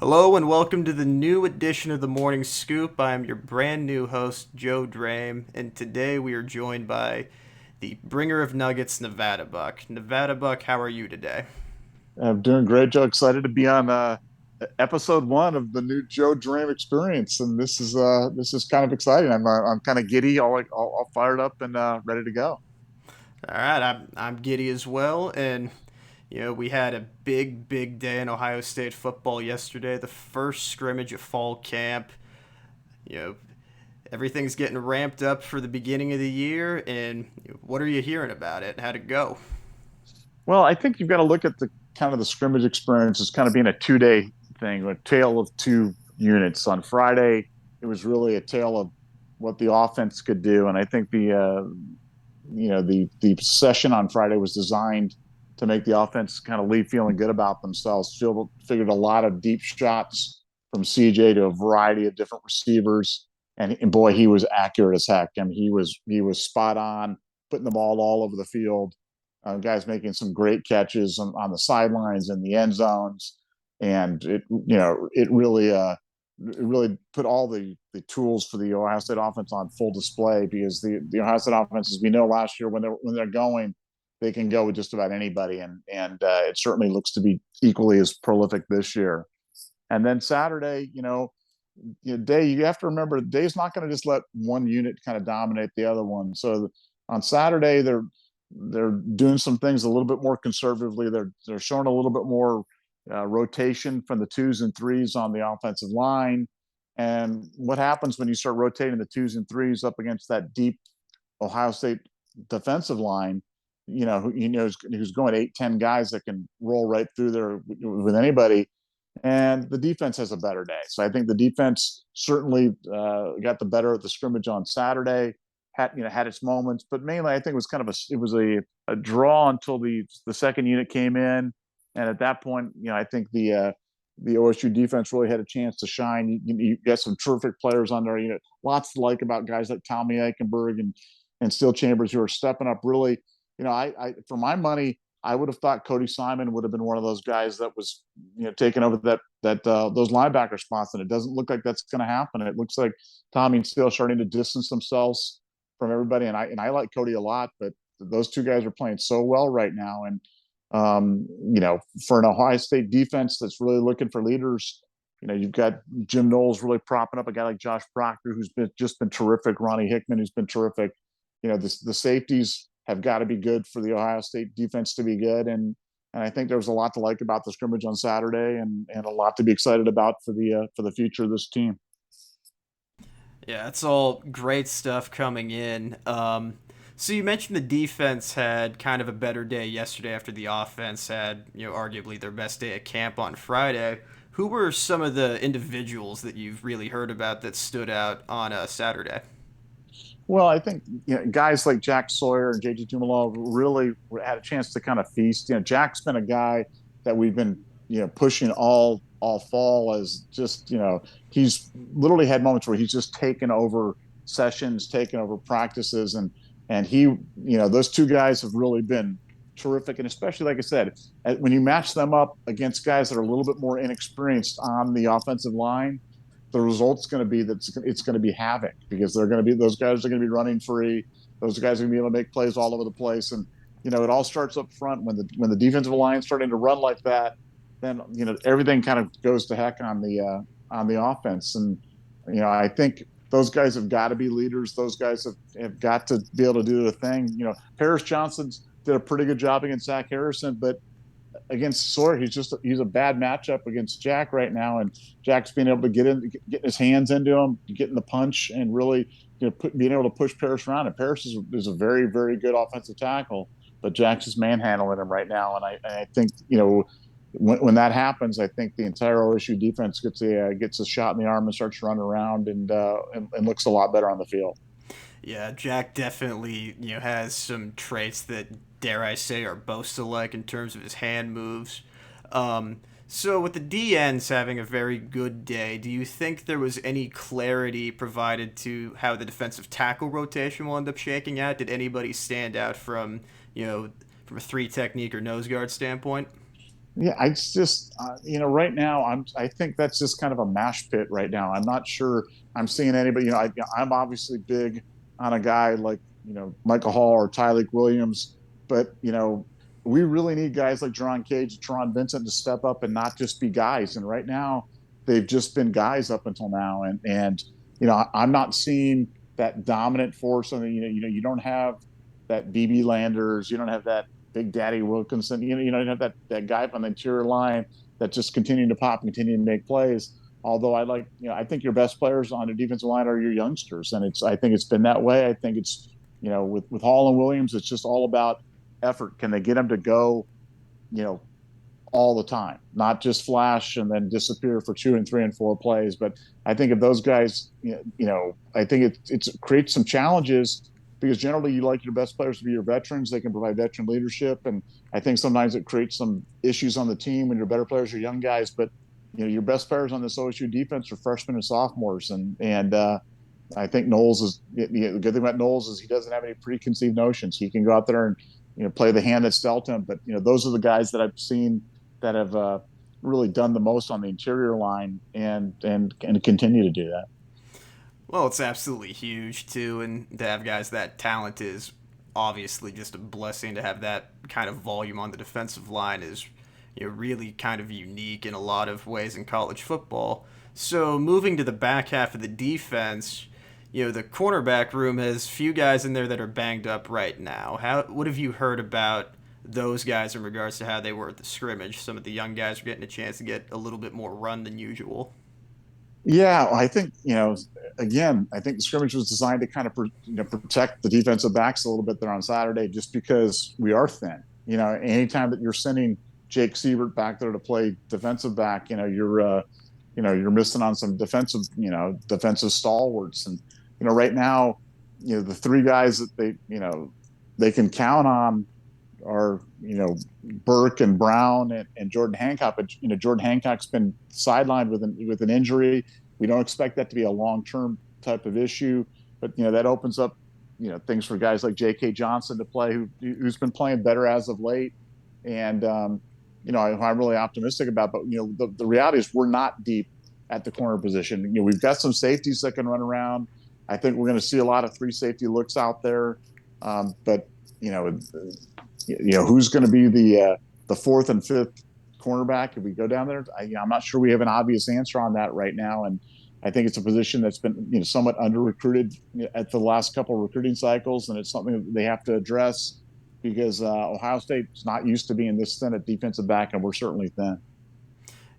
Hello and welcome to the new edition of the Morning Scoop. I am your brand new host, Joe Draime, and today we are joined by the bringer of nuggets, NevadaBuck. NevadaBuck, how are you today? I'm doing great, Joe. Excited to be on episode one of the new Joe Draime experience, and this is kind of exciting. I'm kind of giddy, all fired up and ready to go. All right, I'm giddy as well, and we had a big day in Ohio State football yesterday, the first scrimmage of fall camp. You know, everything's getting ramped up for the beginning of the year, and what are you hearing about it? How'd it go? Well, I think you've got to look at the kind of the scrimmage experience as kind of being a 2 day thing, a tale of two units. On Friday, it was really a tale of what the offense could do, and I think the session on Friday was designed to make the offense kind of leave feeling good about themselves. Figured a lot of deep shots from CJ to a variety of different receivers, and boy, he was accurate as heck. I mean, he was spot on, putting the ball all over the field. Guys making some great catches on the sidelines and the end zones, and it really put all the tools for the Ohio State offense on full display because the Ohio State offense, as we know last year, when they're going, they can go with just about anybody, and it certainly looks to be equally as prolific this year. And then Saturday, Day, you have to remember, Day's not going to just let one unit kind of dominate the other one. So on Saturday, they're doing some things a little bit more conservatively. They're showing a little bit more rotation from the twos and threes on the offensive line. And what happens when you start rotating the twos and threes up against that deep Ohio State defensive line? Who's going 8, 10 guys that can roll right through there with anybody. And the defense has a better day. So I think the defense certainly got the better of the scrimmage on Saturday. Had its moments, but mainly I think it was a draw until the second unit came in, and at that point, I think the OSU defense really had a chance to shine. You got some terrific players on there. Lots to like about guys like Tommy Eichenberg and Steel Chambers who are stepping up. Really, I for my money, I would have thought Cody Simon would have been one of those guys that was taking over that those linebacker spots, and it doesn't look like that's going to happen. It looks like Tommy and Steele starting to distance themselves from everybody, and I like Cody a lot, but those two guys are playing so well right now, and for an Ohio State defense that's really looking for leaders, you've got Jim Knowles really propping up a guy like Josh Proctor, who's been terrific. Ronnie Hickman, who's been terrific. The safeties have got to be good for the Ohio State defense to be good, and I think there was a lot to like about the scrimmage on Saturday, and a lot to be excited about for the future of this team. Yeah, it's all great stuff coming in. So you mentioned the defense had kind of a better day yesterday after the offense had, arguably their best day at camp on Friday. Who were some of the individuals that you've really heard about that stood out on a Saturday? Well, I think guys like Jack Sawyer and JT Tumalal really had a chance to kind of feast. Jack's been a guy that we've been pushing all fall as just he's literally had moments where he's just taken over sessions, taken over practices, and those two guys have really been terrific. And especially like I said, when you match them up against guys that are a little bit more inexperienced on the offensive line, the result's going to be that it's going to be havoc because those guys are going to be running free. Those guys are going to be able to make plays all over the place, and it all starts up front when the defensive line is starting to run like that. Then everything kind of goes to heck on the offense, and I think those guys have got to be leaders. Those guys have got to be able to do the thing. Paris Johnson's did a pretty good job against Zach Harrison, but against Sawyer, he's a bad matchup against Jack right now, and Jack's being able to get his hands into him, getting the punch, and really being able to push Paris around. And Paris is a very very good offensive tackle, but Jack's just manhandling him right now, and I think when that happens, I think the entire OSU defense gets a shot in the arm and starts running around and looks a lot better on the field. Yeah, Jack definitely, has some traits that, dare I say, are boast alike in terms of his hand moves. So with the DNs having a very good day, do you think there was any clarity provided to how the defensive tackle rotation will end up shaking out? Did anybody stand out from, from a three technique or nose guard standpoint? Yeah, I just right now I think that's just kind of a mash pit right now. I'm not sure I'm seeing anybody. I'm obviously big on a guy like Michael Hall or Tyleek Williams, but we really need guys like Jerron Cage, Teron Vincent to step up and not just be guys. And right now they've just been guys up until now, and I'm not seeing that dominant force. I mean, you don't have that BB Landers, you don't have that Big Daddy Wilkinson. You have that guy on the interior line that's just continuing to pop and continuing to make plays. Although I think your best players on the defensive line are your youngsters, and I think it's been that way. I think it's with Hall and Williams, it's just all about effort. Can they get them to go, you know, all the time, not just flash and then disappear for 2 and 3 and 4 plays. But I think if those guys, I think it creates some challenges because generally you like your best players to be your veterans. They can provide veteran leadership. And I think sometimes it creates some issues on the team when your better players are young guys. But, your best players on this OSU defense are freshmen and sophomores. And I think Knowles is the good thing about Knowles is he doesn't have any preconceived notions. He can go out there and play the hand that's dealt him. But those are the guys that I've seen that have really done the most on the interior line and continue to do that. Well, it's absolutely huge too, and to have guys that talent is obviously just a blessing. To have that kind of volume on the defensive line is really kind of unique in a lot of ways in college football. So moving to the back half of the defense, the cornerback room has few guys in there that are banged up right now. What have you heard about those guys in regards to how they were at the scrimmage? Some of the young guys are getting a chance to get a little bit more run than usual. Yeah, I think again, I think the scrimmage was designed to kind of protect the defensive backs a little bit there on Saturday, just because we are thin. Anytime that you're sending Jake Siebert back there to play defensive back, you're missing on some defensive stalwarts. And right now, the three guys that they can count on are Burke and Brown and Jordan Hancock. But Jordan Hancock's been sidelined with an injury. We don't expect that to be a long term type of issue, but that opens up things for guys like J.K. Johnson to play, who's been playing better as of late, and I'm really optimistic about. But the reality is we're not deep at the corner position. We've got some safeties that can run around. I think we're going to see a lot of free safety looks out there, but you know who's going to be the fourth and fifth cornerback if we go down there. I'm not sure we have an obvious answer on that right now, and I think it's a position that's been somewhat under recruited at the last couple of recruiting cycles, and it's something that they have to address because Ohio State's not used to being this thin at defensive back, and we're certainly thin.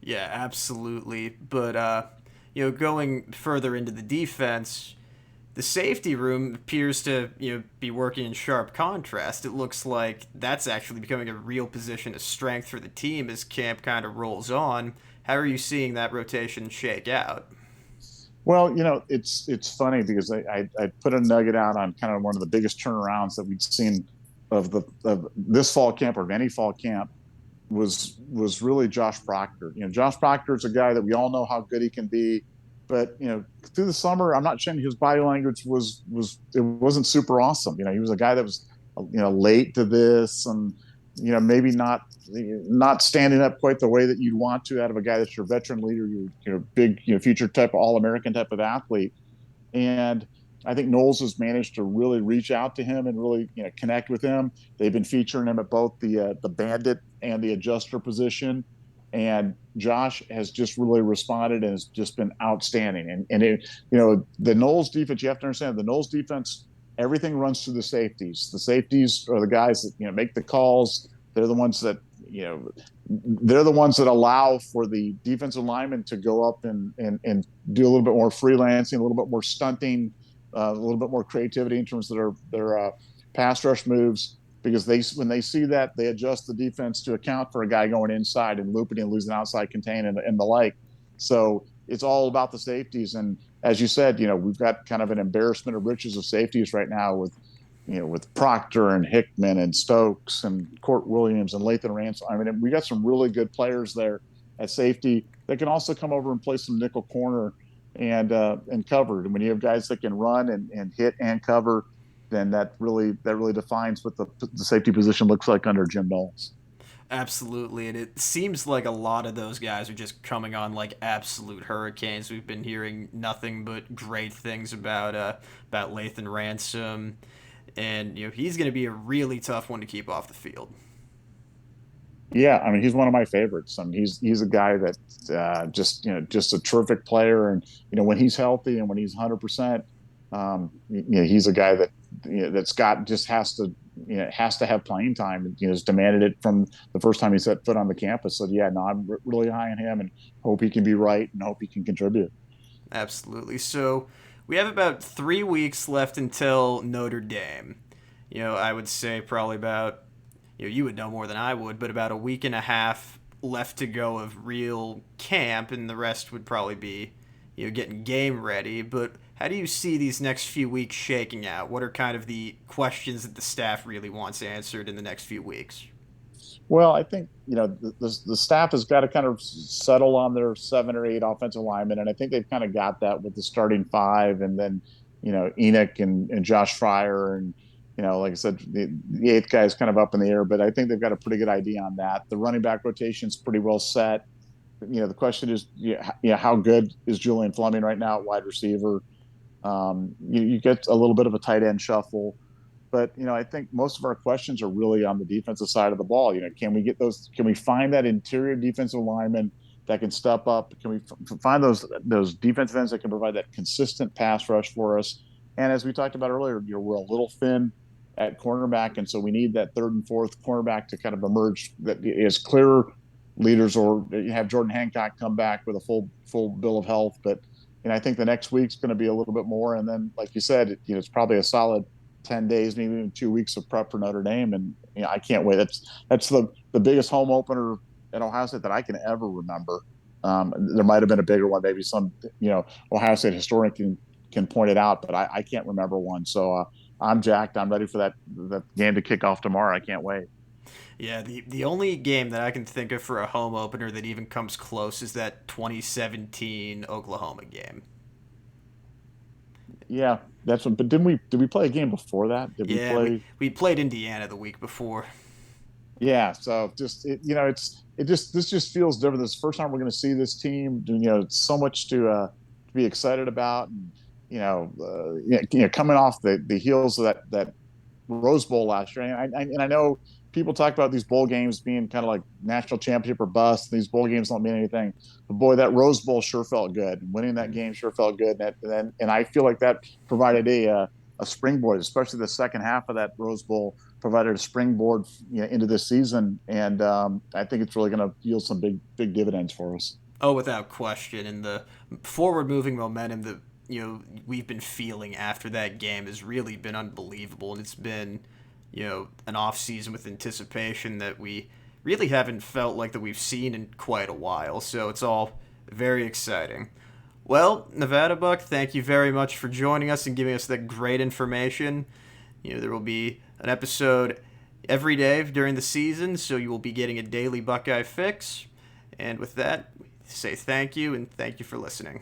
Yeah, absolutely. But going further into the defense, the safety room appears to be working in sharp contrast. It looks like that's actually becoming a real position of strength for the team as camp kind of rolls on. How are you seeing that rotation shake out? Well, it's funny because I put a nugget out on kind of one of the biggest turnarounds that we'd seen of this fall camp or of any fall camp was really Josh Proctor. Josh Proctor is a guy that we all know how good he can be, but through the summer, I'm not saying his body language it wasn't super awesome. He was a guy that was late to this and maybe not standing up quite the way that you'd want to out of a guy that's your veteran leader, your big future type of All American type of athlete. And I think Knowles has managed to really reach out to him and really connect with him. They've been featuring him at both the bandit and the adjuster position, and Josh has just really responded and has just been outstanding. The Knowles defense, you have to understand the Knowles defense. Everything runs through the safeties. The safeties are the guys that make the calls. They're the ones that they're the ones that allow for the defensive linemen to go up and do a little bit more freelancing, a little bit more stunting, a little bit more creativity in terms of their pass rush moves. Because when they see that, they adjust the defense to account for a guy going inside and looping and losing outside contain and the like. So it's all about the safeties. And as you said, we've got kind of an embarrassment of riches of safeties right now with Proctor and Hickman and Stokes and Court Williams and Lathan Ransom. I mean, we got some really good players there at safety that can also come over and play some nickel corner and cover. And when you have guys that can run and hit and cover, then that really defines what the safety position looks like under Jim Knowles. Absolutely, and it seems like a lot of those guys are just coming on like absolute hurricanes. We've been hearing nothing but great things about Lathan Ransom, and he's going to be a really tough one to keep off the field. Yeah, I mean, he's one of my favorites. I mean, he's a guy that just just a terrific player, and when he's healthy and when he's 100%, he's a guy that that's got just has to have playing time. Has demanded it from the first time he set foot on the campus. So yeah, no, I'm really high on him, and hope he can be right, and hope he can contribute. Absolutely. So we have about 3 weeks left until Notre Dame. I would say probably about you would know more than I would, but about a week and a half left to go of real camp, and the rest would probably be getting game ready. But how do you see these next few weeks shaking out? What are kind of the questions that the staff really wants answered in the next few weeks? Well, I think the staff has got to kind of settle on their 7 or 8 offensive linemen, and I think they've kind of got that with the starting five, and then Enoch and Josh Fryer, and like I said, the eighth guy is kind of up in the air, but I think they've got a pretty good idea on that. The running back rotation is pretty well set. The question is, how good is Julian Fleming right now at wide receiver? You get a little bit of a tight end shuffle. But I think most of our questions are really on the defensive side of the ball. Can we get those? Can we find that interior defensive lineman that can step up? Can we find those defensive ends that can provide that consistent pass rush for us? And as we talked about earlier, we're a little thin at cornerback, and so we need that third and fourth cornerback to kind of emerge that is clear leaders, or you have Jordan Hancock come back with a full bill of health. But I think the next week's going to be a little bit more, and then like you said, it's probably a solid 10 days, maybe even 2 weeks of prep for Notre Dame, and I can't wait. That's the biggest home opener at Ohio State that I can ever remember. There might have been a bigger one, maybe some Ohio State historian can point it out, but I can't remember one. So I'm jacked. I'm ready for that game to kick off tomorrow. I can't wait. Yeah, the only game that I can think of for a home opener that even comes close is that 2017 Oklahoma game. Yeah, that's what. But did we play a game before that? Did we Yeah, we play? we played Indiana the week before. Yeah, so just it just this just feels different. This is the first time we're going to see this team. So much to be excited about, and coming off the heels of that Rose Bowl last year. And I know people talk about these bowl games being kind of like national championship or bust. These bowl games don't mean anything. But boy, that Rose Bowl sure felt good. Winning that game sure felt good. And I feel like that provided a springboard, especially the second half of that Rose Bowl provided a springboard into this season. And I think it's really going to yield some big dividends for us. Oh, without question, and the forward moving momentum that we've been feeling after that game has really been unbelievable, and it's been an off season with anticipation that we really haven't felt like that we've seen in quite a while. So it's all very exciting. Well, NevadaBuck, thank you very much for joining us and giving us that great information. There will be an episode every day during the season, so you will be getting a daily Buckeye fix. And with that, say thank you and thank you for listening.